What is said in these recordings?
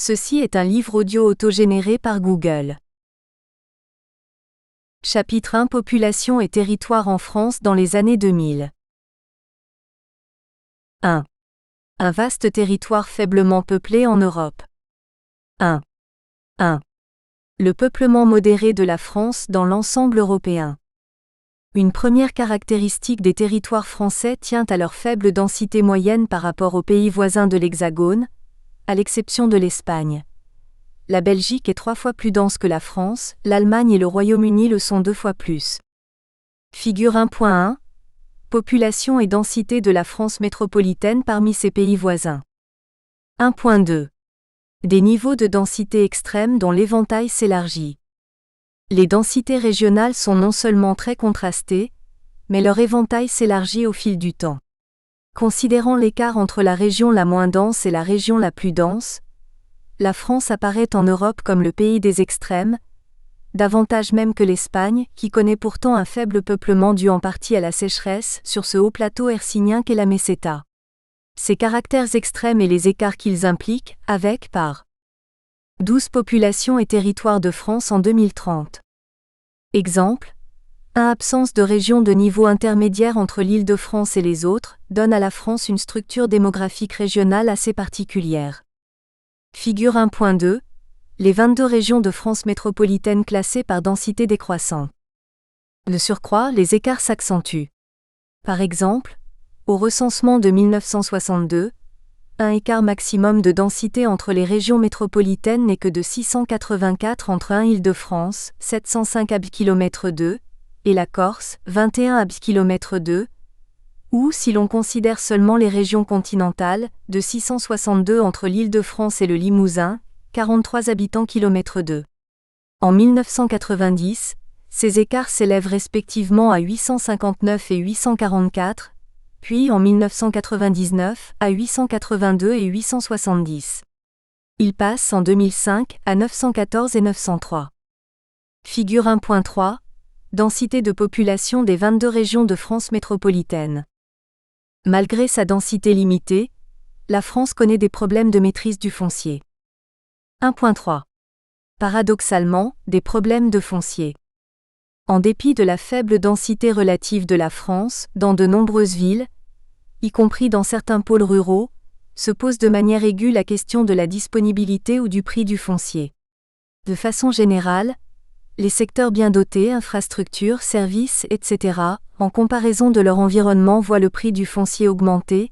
Ceci est un livre audio autogénéré par Google. Chapitre 1 Population et territoire en France dans les années 2000. 1. Un vaste territoire faiblement peuplé en Europe. 1. Le peuplement modéré de la France dans l'ensemble européen. Une première caractéristique des territoires français tient à leur faible densité moyenne par rapport aux pays voisins de l'Hexagone, à l'exception de l'Espagne. La Belgique est 3 fois plus dense que la France, l'Allemagne et le Royaume-Uni le sont 2 fois plus. Figure 1.1. Population et densité de la France métropolitaine parmi ses pays voisins. 1.2. Des niveaux de densité extrêmes dont l'éventail s'élargit. Les densités régionales sont non seulement très contrastées, mais leur éventail s'élargit au fil du temps. Considérant l'écart entre la région la moins dense et la région la plus dense, la France apparaît en Europe comme le pays des extrêmes, davantage même que l'Espagne, qui connaît pourtant un faible peuplement dû en partie à la sécheresse sur ce haut plateau hercynien qu'est la Meseta. Ces caractères extrêmes et les écarts qu'ils impliquent, avec par 12 populations et territoires de France en 2030. Exemple, 1. Absence de régions de niveau intermédiaire entre l'Île-de-France et les autres, donne à la France une structure démographique régionale assez particulière. Figure 1.2. Les 22 régions de France métropolitaine classées par densité décroissante. De surcroît, les écarts s'accentuent. Par exemple, au recensement de 1962, un écart maximum de densité entre les régions métropolitaines n'est que de 684 entre 1 Île-de-France, 705 km², et la Corse, 21 km², ou, si l'on considère seulement les régions continentales, de 662 entre l'Île-de-France et le Limousin, 43 km². En 1990, ces écarts s'élèvent respectivement à 859 et 844, puis en 1999 à 882 et 870. Ils passent en 2005 à 914 et 903. Figure 1.3. Densité de population des 22 régions de France métropolitaine. Malgré sa densité limitée, la France connaît des problèmes de maîtrise du foncier. 1.3. Paradoxalement, des problèmes de foncier. En dépit de la faible densité relative de la France, dans de nombreuses villes, y compris dans certains pôles ruraux, se pose de manière aiguë la question de la disponibilité ou du prix du foncier. De façon générale, les secteurs bien dotés, infrastructures, services, etc., en comparaison de leur environnement voient le prix du foncier augmenter,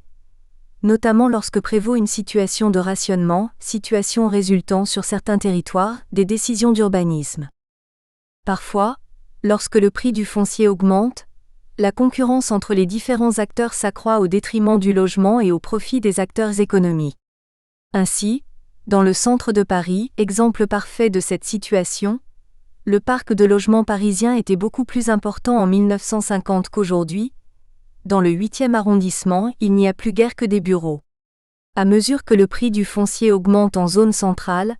notamment lorsque prévaut une situation de rationnement, situation résultant sur certains territoires des décisions d'urbanisme. Parfois, lorsque le prix du foncier augmente, la concurrence entre les différents acteurs s'accroît au détriment du logement et au profit des acteurs économiques. Ainsi, dans le centre de Paris, exemple parfait de cette situation, le parc de logements parisien était beaucoup plus important en 1950 qu'aujourd'hui. Dans le 8e arrondissement, il n'y a plus guère que des bureaux. À mesure que le prix du foncier augmente en zone centrale,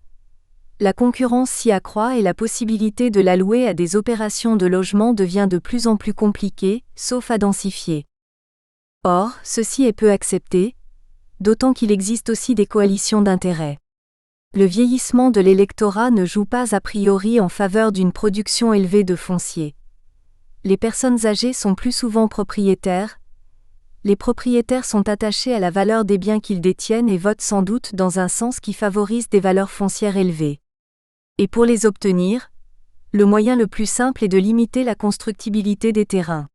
la concurrence s'y accroît et la possibilité de l'allouer à des opérations de logement devient de plus en plus compliquée, sauf à densifier. Or, ceci est peu accepté, d'autant qu'il existe aussi des coalitions d'intérêts. Le vieillissement de l'électorat ne joue pas a priori en faveur d'une production élevée de foncier. Les personnes âgées sont plus souvent propriétaires. Les propriétaires sont attachés à la valeur des biens qu'ils détiennent et votent sans doute dans un sens qui favorise des valeurs foncières élevées. Et pour les obtenir, le moyen le plus simple est de limiter la constructibilité des terrains.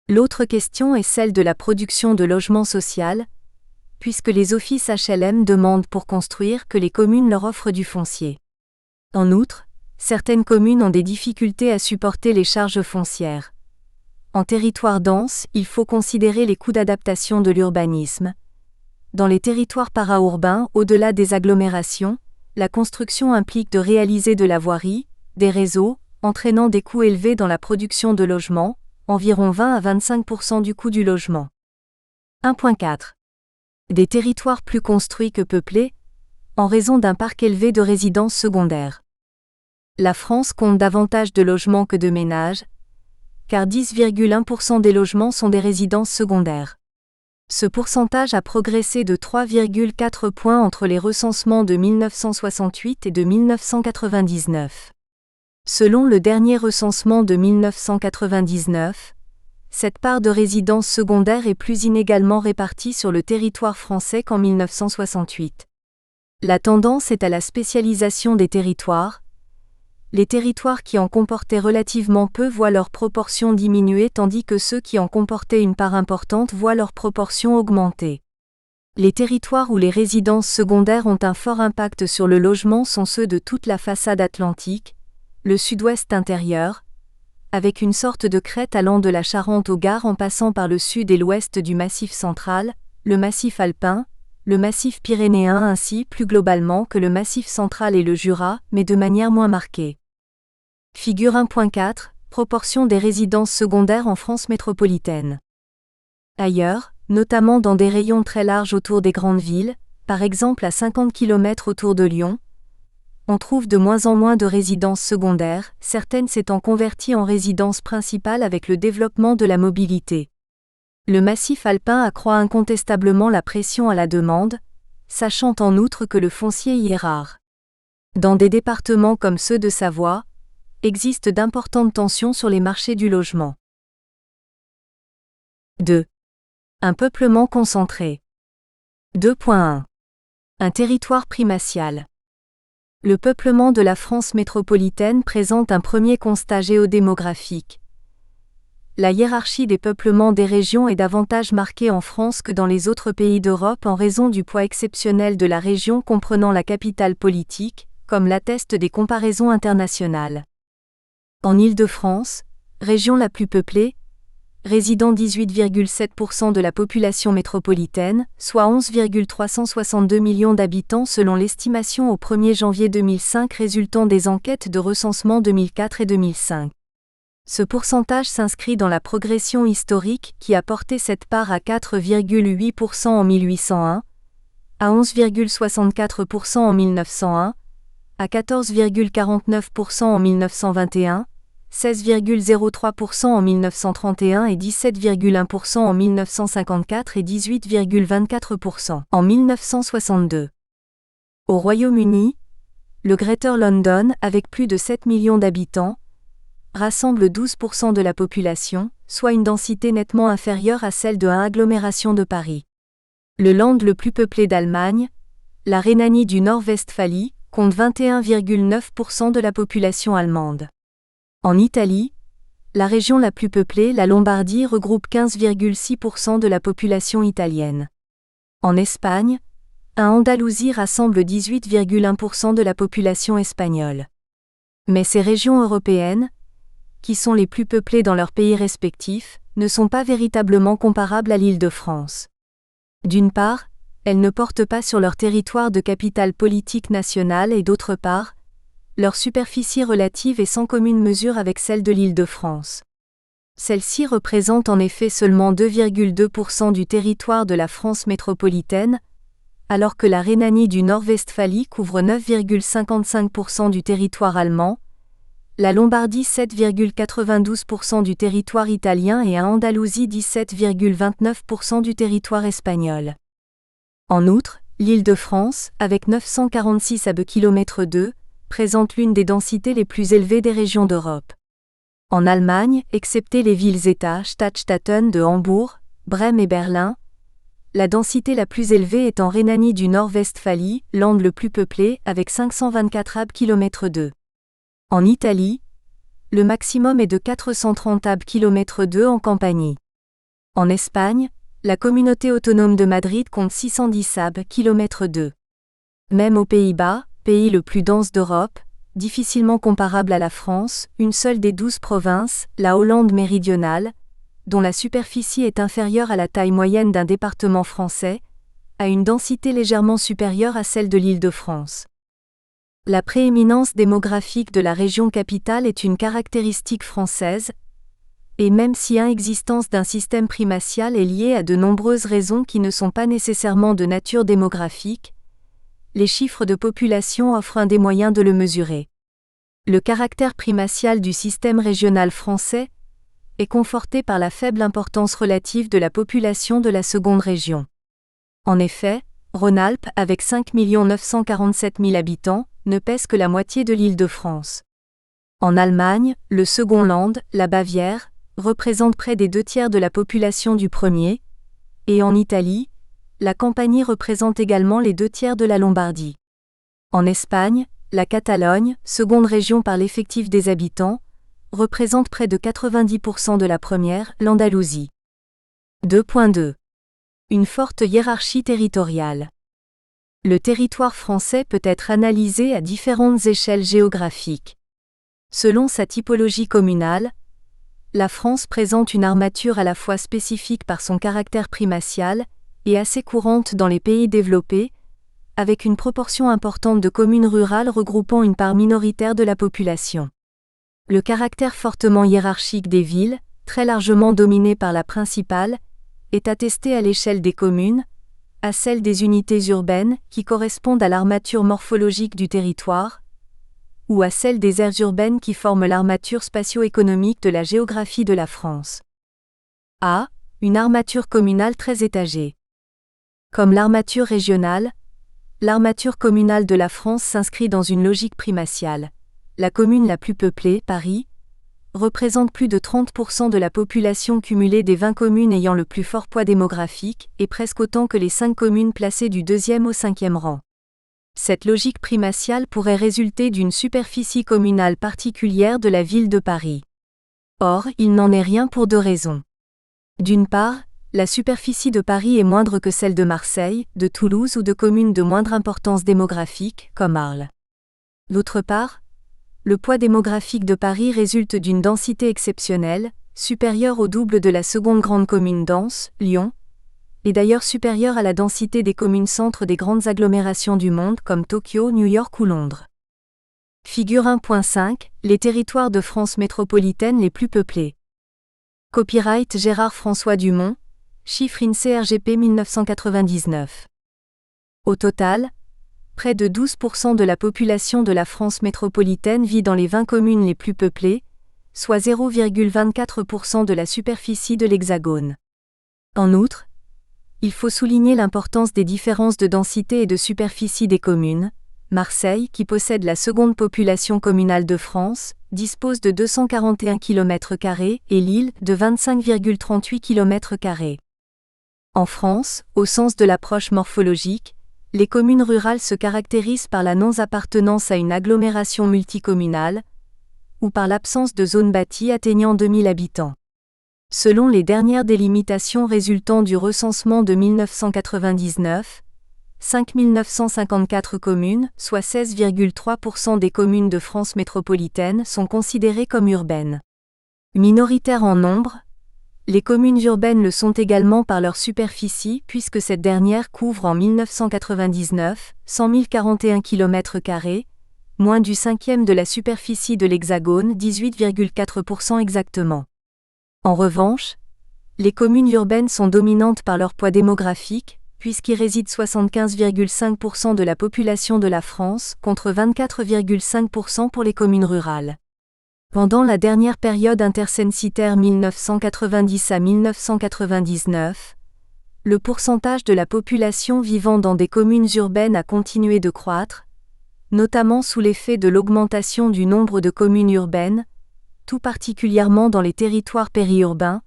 L'autre question est celle de la production de logements sociaux, puisque les offices HLM demandent pour construire que les communes leur offrent du foncier. En outre, certaines communes ont des difficultés à supporter les charges foncières. En territoire dense, il faut considérer les coûts d'adaptation de l'urbanisme. Dans les territoires para-urbains, au-delà des agglomérations, la construction implique de réaliser de la voirie, des réseaux, entraînant des coûts élevés dans la production de logements, environ 20 à 25% du coût du logement. 1.4. Des territoires plus construits que peuplés, en raison d'un parc élevé de résidences secondaires. La France compte davantage de logements que de ménages, car 10,1% des logements sont des résidences secondaires. Ce pourcentage a progressé de 3,4 points entre les recensements de 1968 et de 1999. Selon le dernier recensement de 1999, cette part de résidences secondaires est plus inégalement répartie sur le territoire français qu'en 1968. La tendance est à la spécialisation des territoires. Les territoires qui en comportaient relativement peu voient leur proportion diminuer tandis que ceux qui en comportaient une part importante voient leur proportion augmenter. Les territoires où les résidences secondaires ont un fort impact sur le logement sont ceux de toute la façade atlantique, le sud-ouest intérieur, avec une sorte de crête allant de la Charente au Gard en passant par le sud et l'ouest du Massif central, le Massif alpin, le Massif pyrénéen ainsi plus globalement que le Massif central et le Jura, mais de manière moins marquée. Figure 1.4, proportion des résidences secondaires en France métropolitaine. Ailleurs, notamment dans des rayons très larges autour des grandes villes, par exemple à 50 km autour de Lyon, on trouve de moins en moins de résidences secondaires, certaines s'étant converties en résidences principales avec le développement de la mobilité. Le massif alpin accroît incontestablement la pression à la demande, sachant en outre que le foncier y est rare. Dans des départements comme ceux de Savoie, existent d'importantes tensions sur les marchés du logement. 2. Un peuplement concentré. 2.1. Un territoire primatial. Le peuplement de la France métropolitaine présente un premier constat géodémographique. La hiérarchie des peuplements des régions est davantage marquée en France que dans les autres pays d'Europe en raison du poids exceptionnel de la région comprenant la capitale politique, comme l'attestent des comparaisons internationales. En Île-de-France, région la plus peuplée, résidant 18,7% de la population métropolitaine, soit 11,362 millions d'habitants selon l'estimation au 1er janvier 2005 résultant des enquêtes de recensement 2004 et 2005. Ce pourcentage s'inscrit dans la progression historique qui a porté cette part à 4,8% en 1801, à 11,64% en 1901, à 14,49% en 1921, 16,03% en 1931 et 17,1% en 1954 et 18,24% en 1962. Au Royaume-Uni, le Greater London, avec plus de 7 millions d'habitants, rassemble 12% de la population, soit une densité nettement inférieure à celle de l'agglomération de Paris. Le land le plus peuplé d'Allemagne, la Rhénanie du Nord-Westphalie, compte 21,9% de la population allemande. En Italie, la région la plus peuplée, la Lombardie, regroupe 15,6% de la population italienne. En Espagne, Andalousie rassemble 18,1% de la population espagnole. Mais ces régions européennes, qui sont les plus peuplées dans leurs pays respectifs, ne sont pas véritablement comparables à l'Île-de-France. D'une part, elles ne portent pas sur leur territoire de capitale politique nationale et d'autre part, leur superficie relative est sans commune mesure avec celle de l'Île-de-France. Celle-ci représente en effet seulement 2,2% du territoire de la France métropolitaine, alors que la Rhénanie du Nord-Westphalie couvre 9,55% du territoire allemand, la Lombardie 7,92% du territoire italien et Andalousie 17,29% du territoire espagnol. En outre, l'Île-de-France, avec 946 km², présente l'une des densités les plus élevées des régions d'Europe. En Allemagne, excepté les villes-États Stadtstaaten de Hambourg, Brême et Berlin, la densité la plus élevée est en Rhénanie du Nord-Westphalie, land le plus peuplé, avec 524 km². En Italie, le maximum est de 430 km² en Campanie. En Espagne, la communauté autonome de Madrid compte 610 km². Même aux Pays-Bas, pays le plus dense d'Europe, difficilement comparable à la France, une seule des 12 provinces, la Hollande méridionale, dont la superficie est inférieure à la taille moyenne d'un département français, a une densité légèrement supérieure à celle de l'Île-de-France. La prééminence démographique de la région capitale est une caractéristique française, et même si l'existence d'un système primatial est liée à de nombreuses raisons qui ne sont pas nécessairement de nature démographique, les chiffres de population offrent un des moyens de le mesurer. Le caractère primatial du système régional français est confortée par la faible importance relative de la population de la seconde région. En effet, Rhône-Alpes, avec 5 947 000 habitants, ne pèse que la moitié de l'Île-de-France. En Allemagne, le second Land, la Bavière, représente près des 2/3 de la population du premier, et en Italie, la Campanie représente également les 2/3 de la Lombardie. En Espagne, la Catalogne, seconde région par l'effectif des habitants, représente près de 90% de la première, l'Andalousie. 2.2. Une forte hiérarchie territoriale. Le territoire français peut être analysé à différentes échelles géographiques. Selon sa typologie communale, la France présente une armature à la fois spécifique par son caractère primatial et assez courante dans les pays développés, avec une proportion importante de communes rurales regroupant une part minoritaire de la population. Le caractère fortement hiérarchique des villes, très largement dominé par la principale, est attesté à l'échelle des communes, à celle des unités urbaines qui correspondent à l'armature morphologique du territoire, ou à celle des aires urbaines qui forment l'armature spatio-économique de la géographie de la France. A. Une armature communale très étagée. Comme l'armature régionale, l'armature communale de la France s'inscrit dans une logique primatiale. La commune la plus peuplée, Paris, représente plus de 30% de la population cumulée des 20 communes ayant le plus fort poids démographique, et presque autant que les 5 communes placées du 2e au 5e rang. Cette logique primatiale pourrait résulter d'une superficie communale particulière de la ville de Paris. Or, il n'en est rien pour 2 raisons. D'une part, la superficie de Paris est moindre que celle de Marseille, de Toulouse ou de communes de moindre importance démographique, comme Arles. D'autre part, le poids démographique de Paris résulte d'une densité exceptionnelle, supérieure au double de la seconde grande commune dense, Lyon, et d'ailleurs supérieure à la densité des communes-centres des grandes agglomérations du monde comme Tokyo, New York ou Londres. Figure 1.5, les territoires de France métropolitaine les plus peuplés. Copyright Gérard-François Dumont, chiffre INSEE RGP 1999. Au total, près de 12% de la population de la France métropolitaine vit dans les 20 communes les plus peuplées, soit 0,24% de la superficie de l'Hexagone. En outre, il faut souligner l'importance des différences de densité et de superficie des communes. Marseille, qui possède la seconde population communale de France, dispose de 241 km² et Lille de 25,38 km². En France, au sens de l'approche morphologique, les communes rurales se caractérisent par la non-appartenance à une agglomération multicommunale, ou par l'absence de zones bâties atteignant 2000 habitants. Selon les dernières délimitations résultant du recensement de 1999, 5 954 communes, soit 16,3% des communes de France métropolitaine, sont considérées comme urbaines. Minoritaires en nombre, les communes urbaines le sont également par leur superficie puisque cette dernière couvre en 1999 100 041 km², moins du cinquième de la superficie de l'Hexagone, 18,4% exactement. En revanche, les communes urbaines sont dominantes par leur poids démographique, puisqu'y réside 75,5% de la population de la France, contre 24,5% pour les communes rurales. Pendant la dernière période intercensitaire 1990 à 1999, le pourcentage de la population vivant dans des communes urbaines a continué de croître, notamment sous l'effet de l'augmentation du nombre de communes urbaines, tout particulièrement dans les territoires périurbains,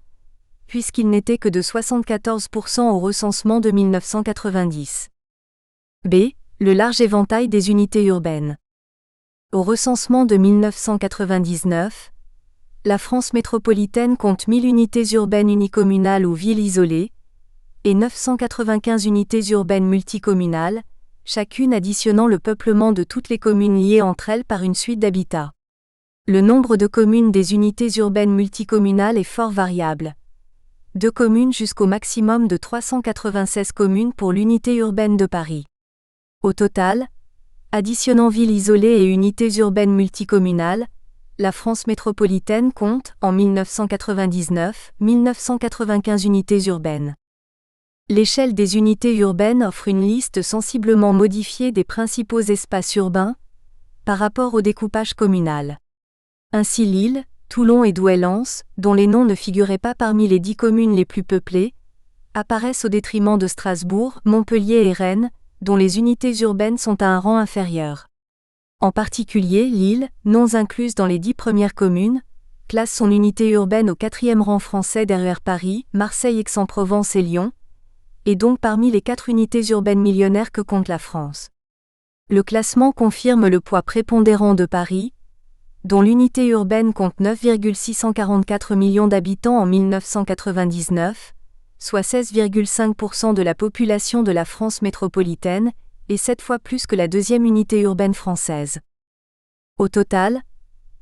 puisqu'il n'était que de 74% au recensement de 1990. B. Le large éventail des unités urbaines. Au recensement de 1999, la France métropolitaine compte 1000 unités urbaines unicommunales ou villes isolées, et 995 unités urbaines multicommunales, chacune additionnant le peuplement de toutes les communes liées entre elles par une suite d'habitats. Le nombre de communes des unités urbaines multicommunales est fort variable. 2 communes jusqu'au maximum de 396 communes pour l'unité urbaine de Paris. Au total, additionnant villes isolées et unités urbaines multicommunales, la France métropolitaine compte, en 1999, 1995 unités urbaines. L'échelle des unités urbaines offre une liste sensiblement modifiée des principaux espaces urbains, par rapport au découpage communal. Ainsi Lille, Toulon et Douai-Lens, dont les noms ne figuraient pas parmi les 10 communes les plus peuplées, apparaissent au détriment de Strasbourg, Montpellier et Rennes, dont les unités urbaines sont à un rang inférieur. En particulier, Lille, non incluse dans les 10 premières communes, classe son unité urbaine au 4e rang français derrière Paris, Marseille, Aix-en-Provence et Lyon, et donc parmi les 4 unités urbaines millionnaires que compte la France. Le classement confirme le poids prépondérant de Paris, dont l'unité urbaine compte 9,644 millions d'habitants en 1999, soit 16,5% de la population de la France métropolitaine, et 7 fois plus que la deuxième unité urbaine française. Au total,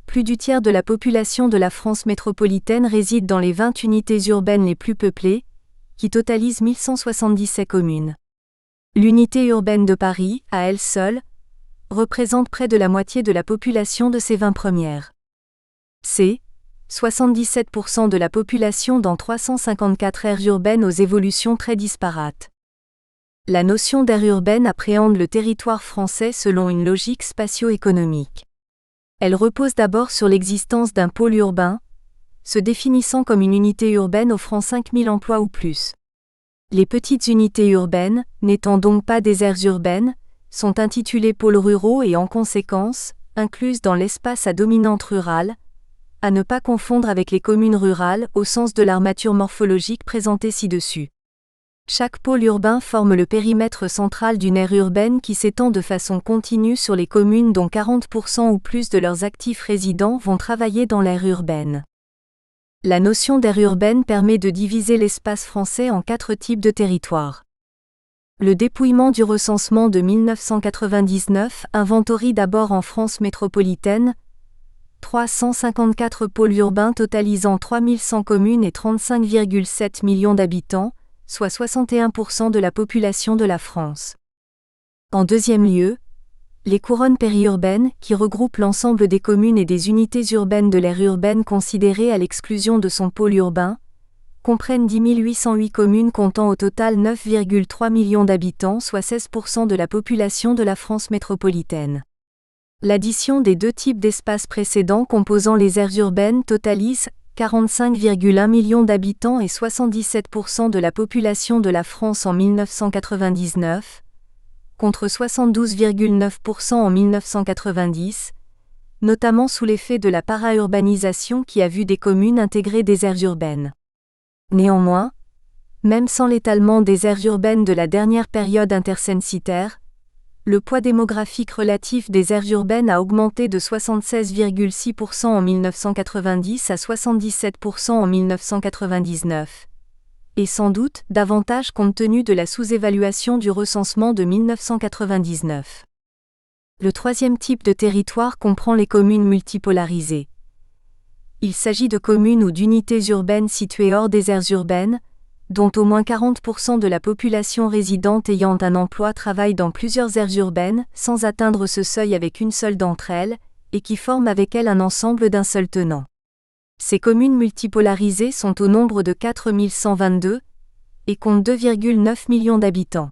plus du tiers de la population de la France métropolitaine réside dans les 20 unités urbaines les plus peuplées, qui totalisent 1177 communes. L'unité urbaine de Paris, à elle seule, représente près de la moitié de la population de ces 20 premières. C'est 77% de la population dans 354 aires urbaines aux évolutions très disparates. La notion d'aire urbaine appréhende le territoire français selon une logique spatio-économique. Elle repose d'abord sur l'existence d'un pôle urbain, se définissant comme une unité urbaine offrant 5000 emplois ou plus. Les petites unités urbaines, n'étant donc pas des aires urbaines, sont intitulées pôles ruraux et en conséquence, incluses dans l'espace à dominante rurale, à ne pas confondre avec les communes rurales au sens de l'armature morphologique présentée ci-dessus. Chaque pôle urbain forme le périmètre central d'une aire urbaine qui s'étend de façon continue sur les communes dont 40% ou plus de leurs actifs résidents vont travailler dans l'aire urbaine. La notion d'aire urbaine permet de diviser l'espace français en 4 types de territoires. Le dépouillement du recensement de 1999 inventorie d'abord en France métropolitaine 354 pôles urbains totalisant 3100 communes et 35,7 millions d'habitants, soit 61% de la population de la France. En deuxième lieu, les couronnes périurbaines, qui regroupent l'ensemble des communes et des unités urbaines de l'aire urbaine considérées à l'exclusion de son pôle urbain, comprennent 10 808 communes comptant au total 9,3 millions d'habitants, soit 16% de la population de la France métropolitaine. L'addition des 2 types d'espaces précédents composant les aires urbaines totalise 45,1 millions d'habitants et 77% de la population de la France en 1999, contre 72,9% en 1990, notamment sous l'effet de la para-urbanisation qui a vu des communes intégrer des aires urbaines. Néanmoins, même sans l'étalement des aires urbaines de la dernière période intercensitaire, le poids démographique relatif des aires urbaines a augmenté de 76,6% en 1990 à 77% en 1999. Et sans doute davantage compte tenu de la sous-évaluation du recensement de 1999. Le troisième type de territoire comprend les communes multipolarisées. Il s'agit de communes ou d'unités urbaines situées hors des aires urbaines, dont au moins 40% de la population résidente ayant un emploi travaille dans plusieurs aires urbaines, sans atteindre ce seuil avec une seule d'entre elles, et qui forment avec elles un ensemble d'un seul tenant. Ces communes multipolarisées sont au nombre de 4122, et comptent 2,9 millions d'habitants.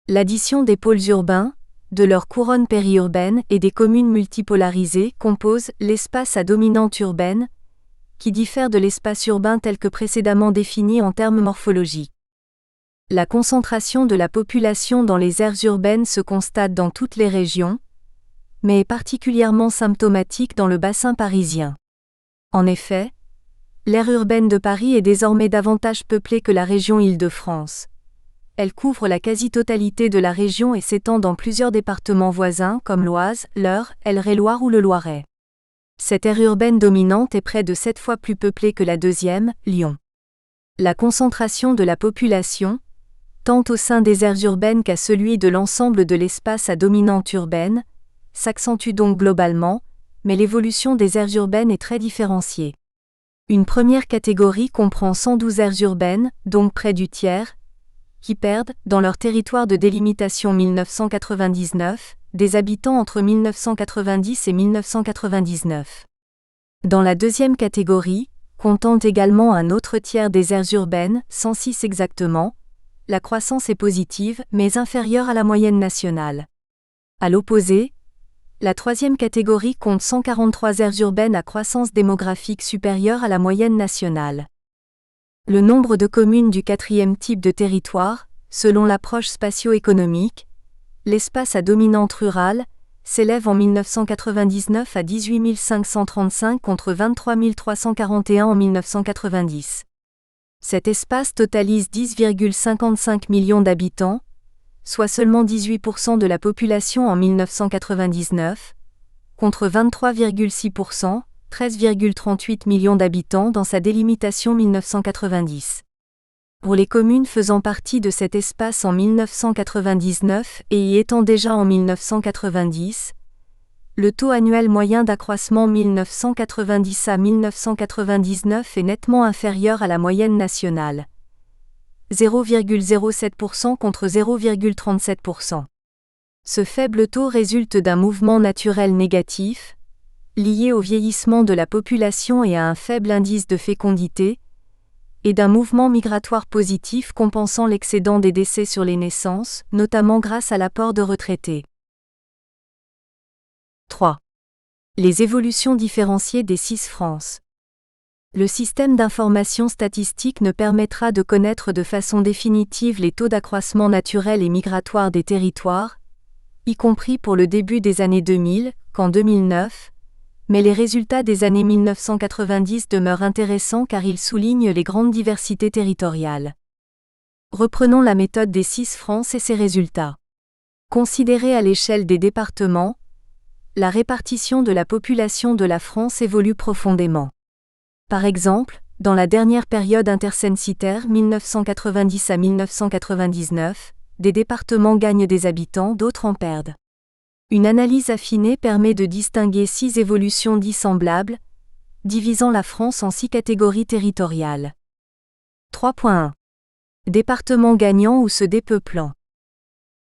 L'addition des pôles urbains, de leur couronne périurbaine et des communes multipolarisées compose l'espace à dominante urbaine, qui diffère de l'espace urbain tel que précédemment défini en termes morphologiques. La concentration de la population dans les aires urbaines se constate dans toutes les régions, mais est particulièrement symptomatique dans le bassin parisien. En effet, l'aire urbaine de Paris est désormais davantage peuplée que la région Île-de-France. Elle couvre la quasi-totalité de la région et s'étend dans plusieurs départements voisins comme l'Oise, l'Eure, l'Eure-et-Loir ou le Loiret. Cette aire urbaine dominante est près de 7 fois plus peuplée que la deuxième, Lyon. La concentration de la population, tant au sein des aires urbaines qu'à celui de l'ensemble de l'espace à dominante urbaine, s'accentue donc globalement, mais l'évolution des aires urbaines est très différenciée. Une première catégorie comprend 112 aires urbaines, donc près du tiers, qui perdent, dans leur territoire de délimitation 1999, des habitants entre 1990 et 1999. Dans la deuxième catégorie, comptant également un autre tiers des aires urbaines, 106 exactement, la croissance est positive mais inférieure à la moyenne nationale. À l'opposé, La troisième catégorie compte 143 aires urbaines à croissance démographique supérieure à la moyenne nationale. Le nombre de communes du quatrième type de territoire, selon l'approche spatio-économique, l'espace à dominante rurale, s'élève en 1999 à 18 535 contre 23 341 en 1990. Cet espace totalise 10,55 millions d'habitants, soit seulement 18% de la population en 1999, contre 23,6%, 13,38 millions d'habitants dans sa délimitation 1990. Pour les communes faisant partie de cet espace en 1999 et y étant déjà en 1990, le taux annuel moyen d'accroissement 1990 à 1999 est nettement inférieur à la moyenne nationale. 0,07% contre 0,37%. Ce faible taux résulte d'un mouvement naturel négatif, lié au vieillissement de la population et à un faible indice de fécondité, et d'un mouvement migratoire positif compensant l'excédent des décès sur les naissances, notamment grâce à l'apport de retraités. 3. Les évolutions différenciées des 6 France. Le système d'information statistique ne permettra de connaître de façon définitive les taux d'accroissement naturel et migratoire des territoires, y compris pour le début des années 2000, qu'en 2009, mais les résultats des années 1990 demeurent intéressants car ils soulignent les grandes diversités territoriales. Reprenons la méthode des 6 France et ses résultats. Considérée à l'échelle des départements, la répartition de la population de la France évolue profondément. Par exemple, dans la dernière période intercensitaire 1990 à 1999, des départements gagnent des habitants, d'autres en perdent. Une analyse affinée permet de distinguer 6 évolutions dissemblables, divisant la France en 6 catégories territoriales. 3.1. Départements gagnants ou se dépeuplant.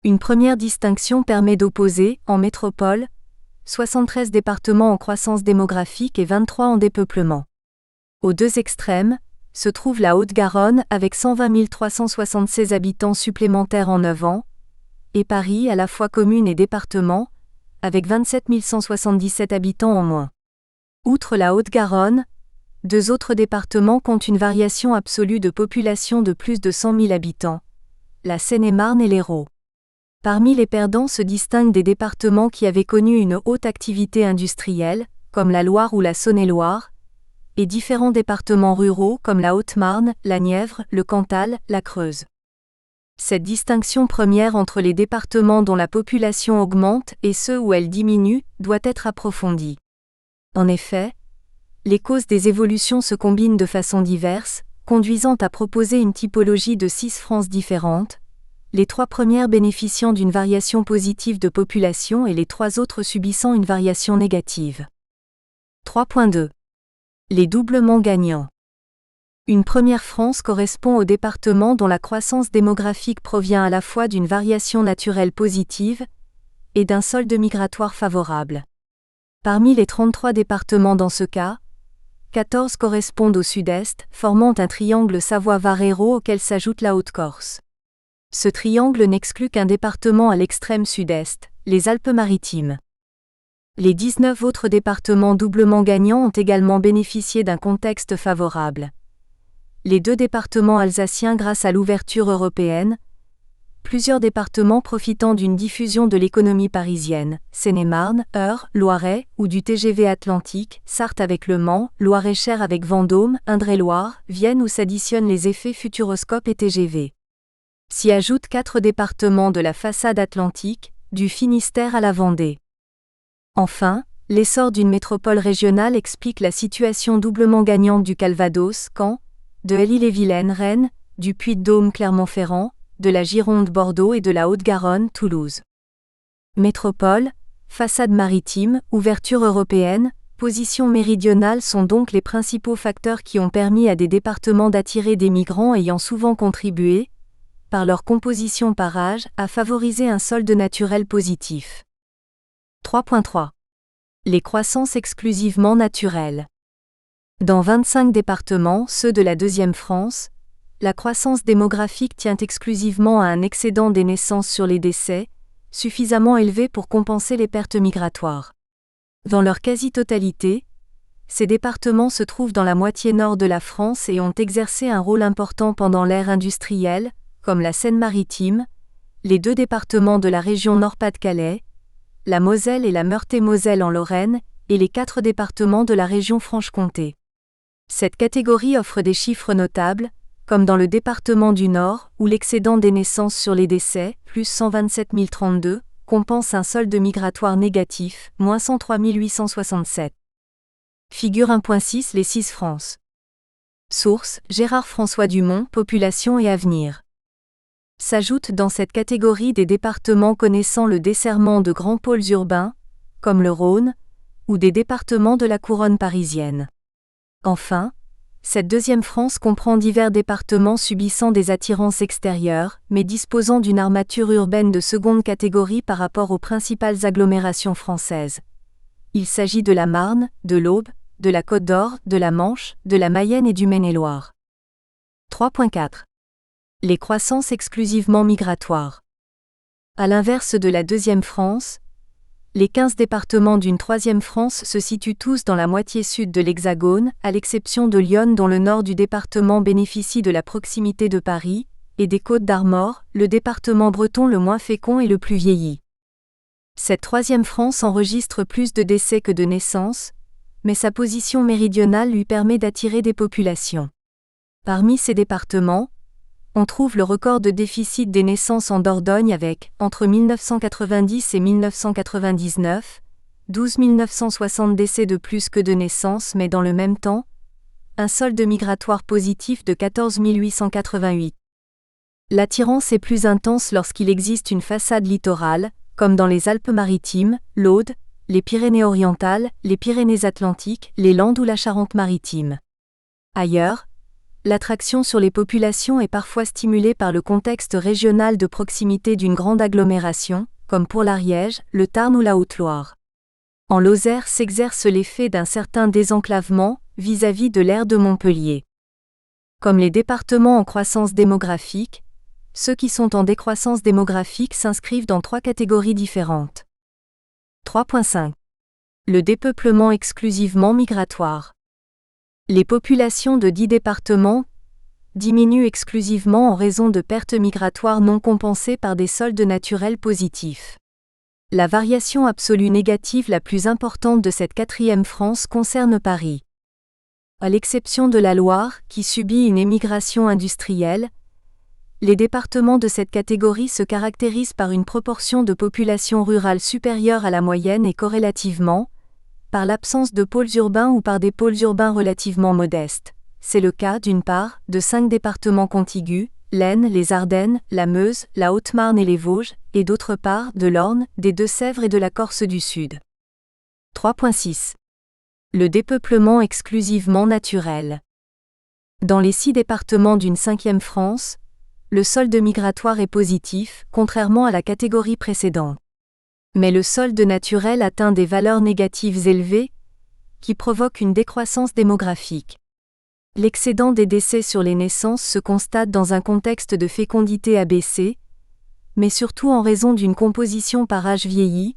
Une première distinction permet d'opposer, en métropole, 73 départements en croissance démographique et 23 en dépeuplement. Aux deux extrêmes, se trouve la Haute-Garonne avec 120 376 habitants supplémentaires en 9 ans, et Paris à la fois commune et département, avec 27 177 habitants en moins. Outre la Haute-Garonne, 2 autres départements comptent une variation absolue de population de plus de 100 000 habitants, la Seine-et-Marne et l'Hérault. Parmi les perdants se distinguent des départements qui avaient connu une haute activité industrielle, comme la Loire ou la Saône-et-Loire, et différents départements ruraux comme la Haute-Marne, la Nièvre, le Cantal, la Creuse. Cette distinction première entre les départements dont la population augmente et ceux où elle diminue doit être approfondie. En effet, les causes des évolutions se combinent de façon diverse, conduisant à proposer une typologie de 6 France différentes, les 3 premières bénéficiant d'une variation positive de population et les 3 autres subissant une variation négative. 3.2. Les doublements gagnants. Une première France correspond aux départements dont la croissance démographique provient à la fois d'une variation naturelle positive et d'un solde migratoire favorable. Parmi les 33 départements dans ce cas, 14 correspondent au sud-est, formant un triangle Savoie-Var-Hérault auquel s'ajoute la Haute-Corse. Ce triangle n'exclut qu'un département à l'extrême sud-est, les Alpes-Maritimes. Les 19 autres départements doublement gagnants ont également bénéficié d'un contexte favorable. Les 2 départements alsaciens grâce à l'ouverture européenne, plusieurs départements profitant d'une diffusion de l'économie parisienne, Seine-et-Marne, Eure, Loiret, ou du TGV Atlantique, Sarthe avec Le Mans, Loir-et-Cher avec Vendôme, Indre-et-Loire, Vienne où s'additionnent les effets Futuroscope et TGV. S'y ajoutent 4 départements de la façade atlantique, du Finistère à la Vendée. Enfin, l'essor d'une métropole régionale explique la situation doublement gagnante du Calvados, Caen, de Ille-et-Vilaine, Rennes, du Puy-de-Dôme, Clermont-Ferrand, de la Gironde, Bordeaux et de la Haute-Garonne, Toulouse. Métropole, façade maritime, ouverture européenne, position méridionale sont donc les principaux facteurs qui ont permis à des départements d'attirer des migrants ayant souvent contribué, par leur composition par âge, à favoriser un solde naturel positif. 3.3. Les croissances exclusivement naturelles. Dans 25 départements, ceux de la deuxième France, la croissance démographique tient exclusivement à un excédent des naissances sur les décès, suffisamment élevés pour compenser les pertes migratoires. Dans leur quasi-totalité, ces départements se trouvent dans la moitié nord de la France et ont exercé un rôle important pendant l'ère industrielle, comme la Seine-Maritime, les 2 départements de la région Nord-Pas-de-Calais, la Moselle et la Meurthe-et-Moselle en Lorraine, et les 4 départements de la région Franche-Comté. Cette catégorie offre des chiffres notables, comme dans le département du Nord, où l'excédent des naissances sur les décès, plus 127 032, compense un solde migratoire négatif, moins 103 867. Figure 1.6 Les 6 France. Source Gérard-François Dumont, Population et Avenir. S'ajoutent dans cette catégorie des départements connaissant le desserrement de grands pôles urbains, comme le Rhône, ou des départements de la couronne parisienne. Enfin, cette deuxième France comprend divers départements subissant des attirances extérieures, mais disposant d'une armature urbaine de seconde catégorie par rapport aux principales agglomérations françaises. Il s'agit de la Marne, de l'Aube, de la Côte d'Or, de la Manche, de la Mayenne et du Maine-et-Loire. 3.4. Les croissances exclusivement migratoires. À l'inverse de la deuxième France, les 15 départements d'une troisième France se situent tous dans la moitié sud de l'Hexagone, à l'exception de l'Yonne dont le nord du département bénéficie de la proximité de Paris, et des Côtes-d'Armor, le département breton le moins fécond et le plus vieilli. Cette troisième France enregistre plus de décès que de naissances, mais sa position méridionale lui permet d'attirer des populations. Parmi ces départements, on trouve le record de déficit des naissances en Dordogne avec, entre 1990 et 1999, 12 960 décès de plus que de naissances mais dans le même temps, un solde migratoire positif de 14 888. L'attirance est plus intense lorsqu'il existe une façade littorale, comme dans les Alpes-Maritimes, l'Aude, les Pyrénées-Orientales, les Pyrénées-Atlantiques, les Landes ou la Charente-Maritime. Ailleurs, l'attraction sur les populations est parfois stimulée par le contexte régional de proximité d'une grande agglomération, comme pour l'Ariège, le Tarn ou la Haute-Loire. En Lozère s'exerce l'effet d'un certain désenclavement vis-à-vis de l'aire de Montpellier. Comme les départements en croissance démographique, ceux qui sont en décroissance démographique s'inscrivent dans 3 catégories différentes. 3.5. Le dépeuplement exclusivement migratoire. Les populations de 10 départements diminuent exclusivement en raison de pertes migratoires non compensées par des soldes naturels positifs. La variation absolue négative la plus importante de cette 4e France concerne Paris. À l'exception de la Loire, qui subit une émigration industrielle, les départements de cette catégorie se caractérisent par une proportion de population rurale supérieure à la moyenne et corrélativement, par l'absence de pôles urbains ou par des pôles urbains relativement modestes. C'est le cas, d'une part, de 5 départements contigus, l'Aisne, les Ardennes, la Meuse, la Haute-Marne et les Vosges, et d'autre part, de l'Orne, des Deux-Sèvres et de la Corse du Sud. 3.6. Le dépeuplement exclusivement naturel. Dans les 6 départements d'une 5e France, le solde migratoire est positif, contrairement à la catégorie précédente. Mais le solde naturel atteint des valeurs négatives élevées, qui provoquent une décroissance démographique. L'excédent des décès sur les naissances se constate dans un contexte de fécondité abaissée, mais surtout en raison d'une composition par âge vieilli,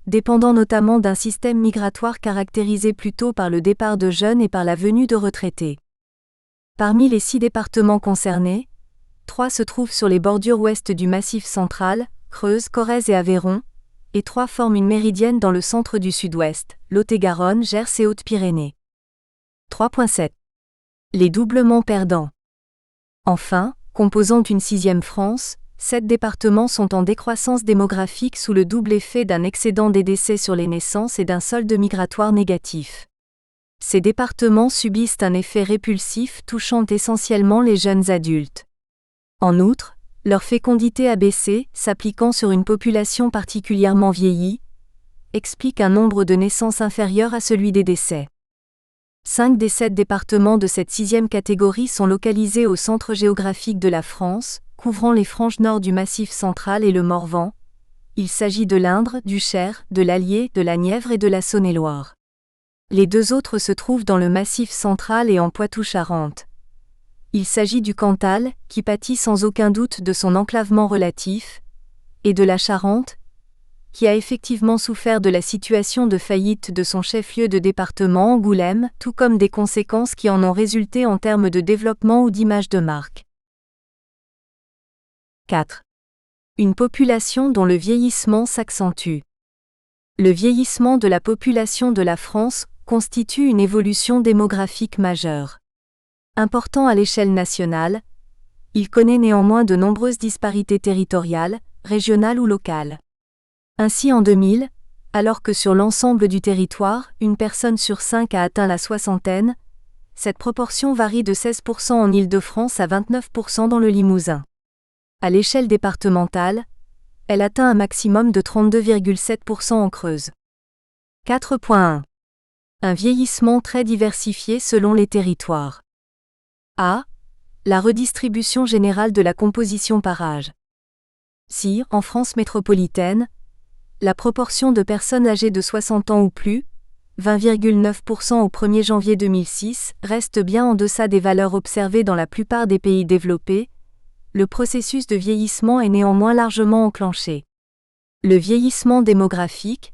dépendant notamment d'un système migratoire caractérisé plutôt par le départ de jeunes et par la venue de retraités. Parmi les 6 départements concernés, 3 se trouvent sur les bordures ouest du Massif central, Creuse, Corrèze et Aveyron, et 3 forment une méridienne dans le centre du sud-ouest, Lot-et-Garonne, Gers et Hautes-Pyrénées. 3.7. Les doublements perdants. Enfin, composant une 6e France, 7 départements sont en décroissance démographique sous le double effet d'un excédent des décès sur les naissances et d'un solde migratoire négatif. Ces départements subissent un effet répulsif touchant essentiellement les jeunes adultes. En outre, leur fécondité abaissée, s'appliquant sur une population particulièrement vieillie, explique un nombre de naissances inférieur à celui des décès. 5 des 7 départements de cette 6e catégorie sont localisés au centre géographique de la France, couvrant les franges nord du Massif central et le Morvan. Il s'agit de l'Indre, du Cher, de l'Allier, de la Nièvre et de la Saône-et-Loire. Les 2 autres se trouvent dans le Massif central et en Poitou-Charentes. Il s'agit du Cantal, qui pâtit sans aucun doute de son enclavement relatif, et de la Charente, qui a effectivement souffert de la situation de faillite de son chef-lieu de département Angoulême, tout comme des conséquences qui en ont résulté en termes de développement ou d'image de marque. 4. Une population dont le vieillissement s'accentue. Le vieillissement de la population de la France constitue une évolution démographique majeure. Important à l'échelle nationale, il connaît néanmoins de nombreuses disparités territoriales, régionales ou locales. Ainsi en 2000, alors que sur l'ensemble du territoire, une personne sur 5 a atteint la soixantaine, cette proportion varie de 16% en Île-de-France à 29% dans le Limousin. À l'échelle départementale, elle atteint un maximum de 32,7% en Creuse. 4.1. Un vieillissement très diversifié selon les territoires. A. La redistribution générale de la composition par âge. Si, en France métropolitaine, la proportion de personnes âgées de 60 ans ou plus, 20,9% au 1er janvier 2006, reste bien en deçà des valeurs observées dans la plupart des pays développés, le processus de vieillissement est néanmoins largement enclenché. Le vieillissement démographique,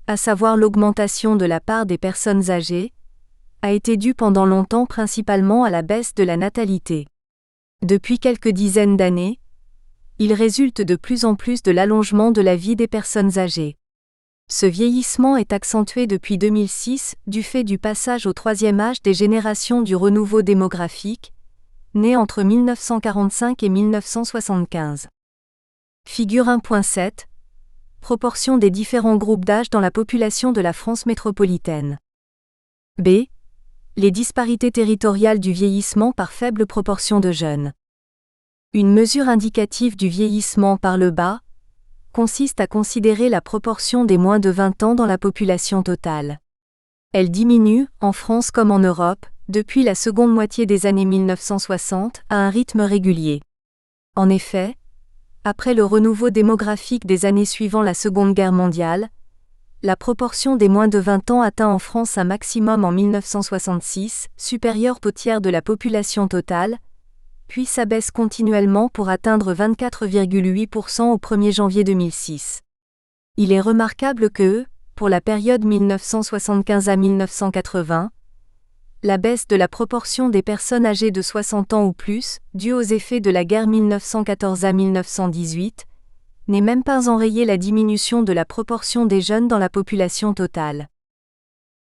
à savoir l'augmentation de la part des personnes âgées, a été dû pendant longtemps principalement à la baisse de la natalité. Depuis quelques dizaines d'années, il résulte de plus en plus de l'allongement de la vie des personnes âgées. Ce vieillissement est accentué depuis 2006 du fait du passage au troisième âge des générations du renouveau démographique, né entre 1945 et 1975. Figure 1.7. Proportion des différents groupes d'âge dans la population de la France métropolitaine. B. Les disparités territoriales du vieillissement par faible proportion de jeunes. Une mesure indicative du vieillissement par le bas consiste à considérer la proportion des moins de 20 ans dans la population totale. Elle diminue, en France comme en Europe, depuis la seconde moitié des années 1960 à un rythme régulier. En effet, après le renouveau démographique des années suivant la Seconde Guerre mondiale, la proportion des moins de 20 ans atteint en France un maximum en 1966, supérieur au tiers de la population totale, puis s'abaisse continuellement pour atteindre 24,8% au 1er janvier 2006. Il est remarquable que, pour la période 1975 à 1980, la baisse de la proportion des personnes âgées de 60 ans ou plus, due aux effets de la guerre 1914 à 1918, n'est même pas enrayée la diminution de la proportion des jeunes dans la population totale.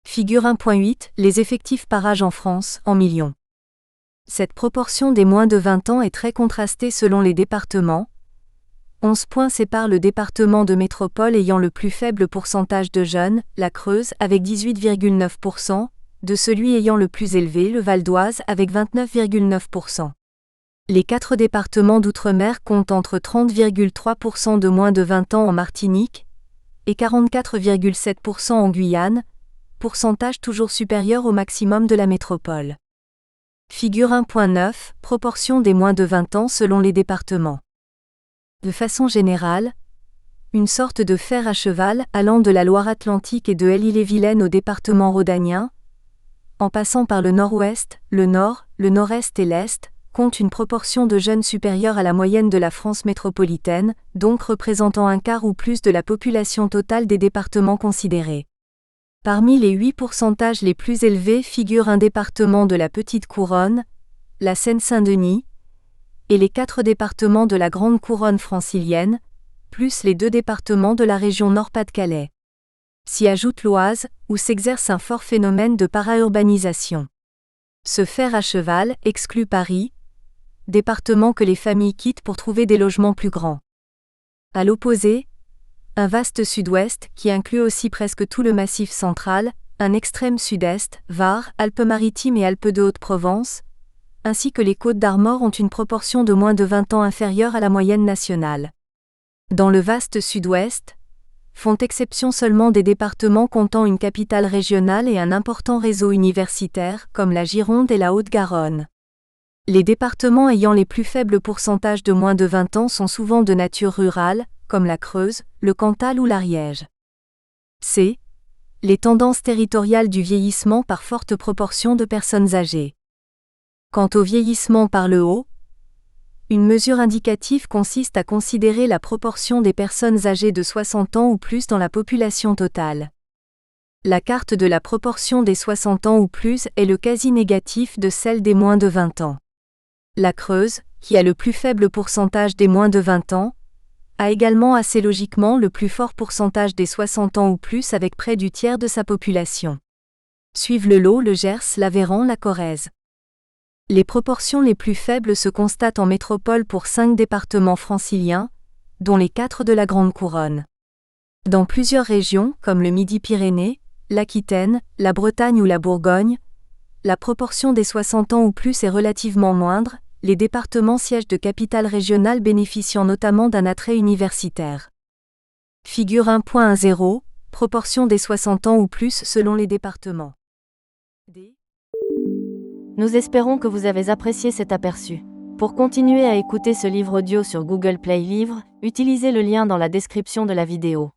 Figure 1.8. Les effectifs par âge en France, en millions. Cette proportion des moins de 20 ans est très contrastée selon les départements. 11 points séparent le département de métropole ayant le plus faible pourcentage de jeunes, la Creuse, avec 18,9%, de celui ayant le plus élevé, le Val d'Oise, avec 29,9%. Les 4 départements d'outre-mer comptent entre 30,3% de moins de 20 ans en Martinique et 44,7% en Guyane, pourcentage toujours supérieur au maximum de la métropole. Figure 1.9. Proportion des moins de 20 ans selon les départements. De façon générale, une sorte de fer à cheval allant de la Loire-Atlantique et de Ille-et-Vilaine au département rhodanien, en passant par le nord-ouest, le nord, le nord-est et l'est, compte une proportion de jeunes supérieure à la moyenne de la France métropolitaine, donc représentant un quart ou plus de la population totale des départements considérés. Parmi les 8 pourcentages les plus élevés figurent un département de la Petite Couronne, la Seine-Saint-Denis, et les 4 départements de la Grande Couronne francilienne, plus les 2 départements de la région Nord-Pas-de-Calais. S'y ajoute l'Oise, où s'exerce un fort phénomène de para-urbanisation. Ce fer à cheval exclut Paris, département que les familles quittent pour trouver des logements plus grands. À l'opposé, un vaste sud-ouest qui inclut aussi presque tout le massif central, un extrême sud-est, Var, Alpes-Maritimes et Alpes de Haute-Provence, ainsi que les Côtes-d'Armor ont une proportion de moins de 20 ans inférieure à la moyenne nationale. Dans le vaste sud-ouest, font exception seulement des départements comptant une capitale régionale et un important réseau universitaire, comme la Gironde et la Haute-Garonne. Les départements ayant les plus faibles pourcentages de moins de 20 ans sont souvent de nature rurale, comme la Creuse, le Cantal ou l'Ariège. C. Les tendances territoriales du vieillissement par forte proportion de personnes âgées. Quant au vieillissement par le haut, Une mesure indicative consiste à considérer la proportion des personnes âgées de 60 ans ou plus dans la population totale. La carte de la proportion des 60 ans ou plus est le quasi-négatif de celle des moins de 20 ans. La Creuse, qui a le plus faible pourcentage des moins de 20 ans, a également assez logiquement le plus fort pourcentage des 60 ans ou plus avec près du tiers de sa population. Suivent le Lot, le Gers, l'Aveyron, la Corrèze. Les proportions les plus faibles se constatent en métropole pour 5 départements franciliens, dont les 4 de la Grande Couronne. Dans plusieurs régions, comme le Midi-Pyrénées, l'Aquitaine, la Bretagne ou la Bourgogne, la proportion des 60 ans ou plus est relativement moindre, les départements sièges de capitales régionales bénéficiant notamment d'un attrait universitaire. Figure 1.10, proportion des 60 ans ou plus selon les départements. Nous espérons que vous avez apprécié cet aperçu. Pour continuer à écouter ce livre audio sur Google Play Livres, utilisez le lien dans la description de la vidéo.